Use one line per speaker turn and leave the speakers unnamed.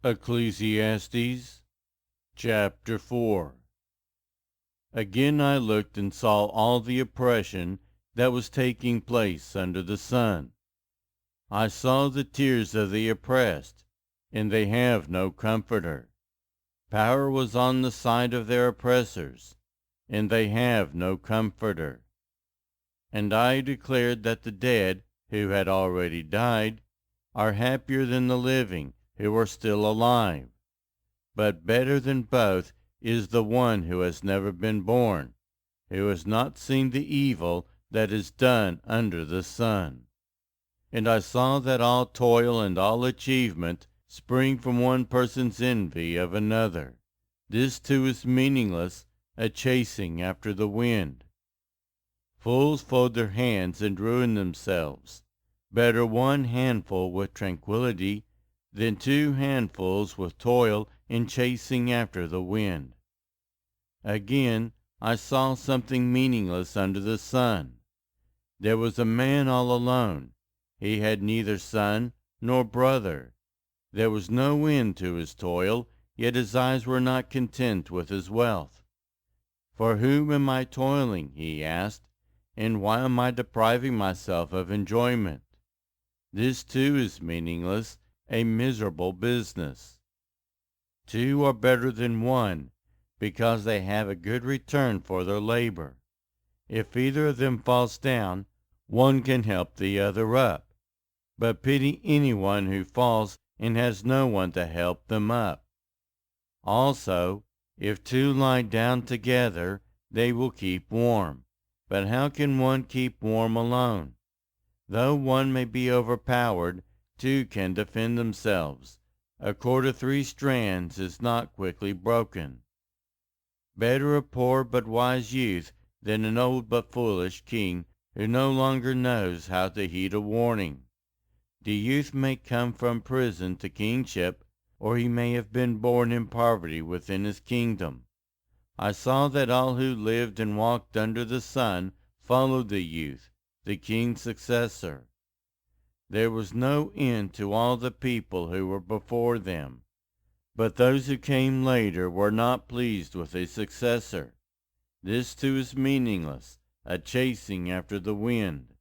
Ecclesiastes chapter 4. Again I looked and saw all the oppression that was taking place under the sun. I saw the tears of the oppressed, and they have no comforter. Power was on the side of their oppressors, and they have no comforter. And I declared that the dead, who had already died, are happier than the living, who are still alive. But better than both is the one who has never been born, who has not seen the evil that is done under the sun. And I saw that all toil and all achievement spring from one person's envy of another. This too is meaningless, a chasing after the wind. Fools fold their hands and ruin themselves. Better one handful with tranquility than 2 handfuls with toil in chasing after the wind. Again, I saw something meaningless under the sun. There was a man all alone. He had neither son nor brother. There was no end to his toil, yet his eyes were not content with his wealth. For whom am I toiling, he asked, and why am I depriving myself of enjoyment? This too is meaningless, a miserable business. 2 are better than 1, because they have a good return for their labor. If either of them falls down, one can help the other up. But pity anyone who falls and has no one to help them up. Also, if 2 lie down together, they will keep warm. But how can one keep warm alone? Though one may be overpowered, 2 can defend themselves. A cord of 3 strands is not quickly broken. Better a poor but wise youth than an old but foolish king who no longer knows how to heed a warning. The youth may come from prison to kingship, or he may have been born in poverty within his kingdom. I saw that all who lived and walked under the sun followed the youth, the king's successor. There was no end to all the people who were before them. But those who came later were not pleased with a successor. This too is meaningless, a chasing after the wind.